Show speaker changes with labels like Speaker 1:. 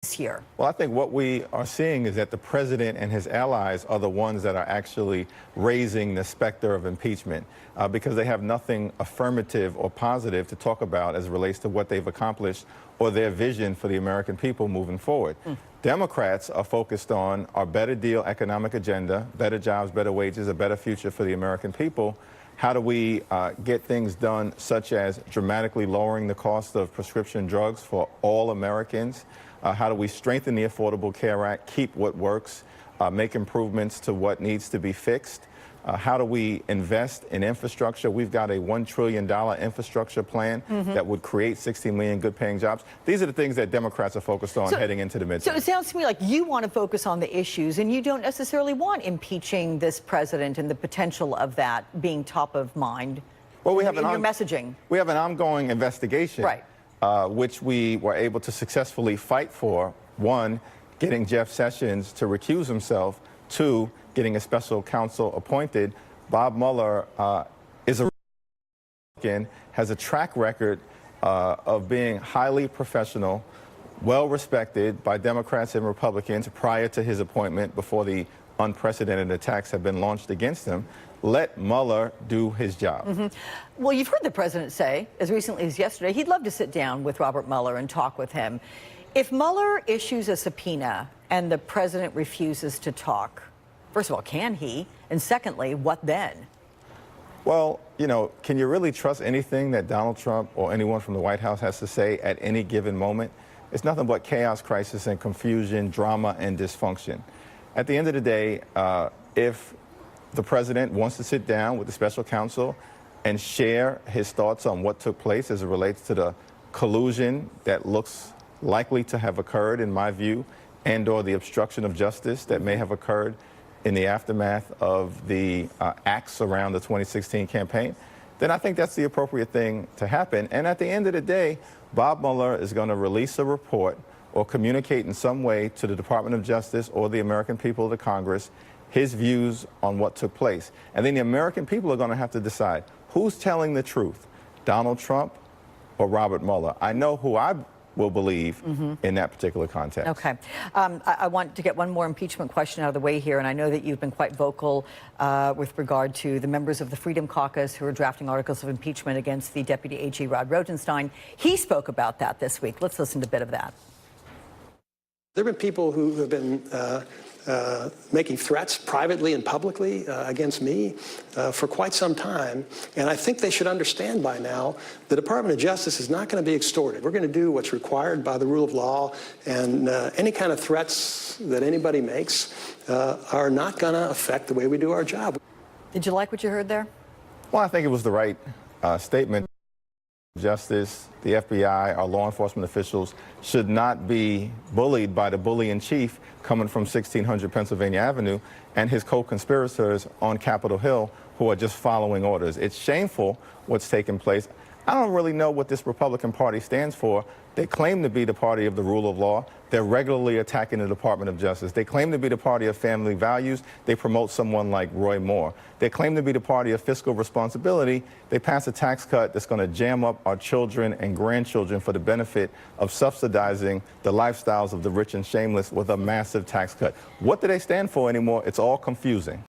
Speaker 1: here?
Speaker 2: Well, I think what we are seeing is that the president and his allies are the ones that are actually raising the specter of impeachment because they have nothing affirmative or positive to talk about as it relates to what they've accomplished or their vision for the American people moving forward. Democrats are focused on our better deal economic agenda, better jobs, better wages, a better future for the American people. How do we get things done such as dramatically lowering the cost of prescription drugs for all Americans? How do we strengthen the Affordable Care Act, keep what works, make improvements to what needs to be fixed? How do we invest in infrastructure? We've got a $1 trillion infrastructure plan that would create 60 million good-paying jobs. These are the things that Democrats are focused on heading into the midterm.
Speaker 1: So it sounds to me like you want to focus on the issues, and you don't necessarily want impeaching this president and the potential of that being top of mind.
Speaker 2: Well, we have
Speaker 1: in your messaging.
Speaker 2: We have an ongoing investigation,
Speaker 1: right?
Speaker 2: Which we were able to successfully fight for. One, getting Jeff Sessions to recuse himself. Two, getting a special counsel appointed. Bob Mueller is has a track record of being highly professional, well respected by Democrats and Republicans prior to his appointment, before the unprecedented attacks have been launched against him. Let Mueller do his job.
Speaker 1: Well, you've heard the president say, as recently as yesterday, he'd love to sit down with Robert Mueller and talk with him. If Mueller issues a subpoena and the president refuses to talk, first of all, can he? And secondly, what then?
Speaker 2: Well, you know, can you really trust anything that Donald Trump or anyone from the White House has to say at any given moment? It's nothing but chaos, crisis, and confusion, drama, and dysfunction. At the end of the day, if the president wants to sit down with the special counsel and share his thoughts on what took place as it relates to the collusion that looks likely to have occurred, in my view, and or the obstruction of justice that may have occurred in the aftermath of the acts around the 2016 campaign, then I think that's the appropriate thing to happen. And at the end of the day, Bob Mueller is going to release a report or communicate in some way to the Department of Justice or the American people of the Congress his views on what took place. And then the American people are going to have to decide who's telling the truth, Donald Trump or Robert Mueller. I know who I will believe in that particular context.
Speaker 1: Okay. I want to get one more impeachment question out of the way here, and I know that you've been quite vocal with regard to the members of the Freedom Caucus who are drafting articles of impeachment against the Deputy AG Rod Rosenstein. He spoke about that this week. Let's listen to a bit of that.
Speaker 3: There have been people who have been making threats privately and publicly against me for quite some time. And I think they should understand by now the Department of Justice is not going to be extorted. We're going to do what's required by the rule of law, and any kind of threats that anybody makes are not going to affect the way we do our job.
Speaker 1: Did you like what you heard there?
Speaker 2: Well, I think it was the right statement. Justice, the FBI, our law enforcement officials should not be bullied by the bully in chief coming from 1600 Pennsylvania Avenue and his co-conspirators on Capitol Hill who are just following orders. It's shameful what's taken place. I don't really know what this Republican Party stands for. They claim to be the party of the rule of law. They're regularly attacking the Department of Justice. They claim to be the party of family values. They promote someone like Roy Moore. They claim to be the party of fiscal responsibility. They pass a tax cut that's going to jam up our children and grandchildren for the benefit of subsidizing the lifestyles of the rich and shameless with a massive tax cut. What do they stand for anymore? It's all confusing.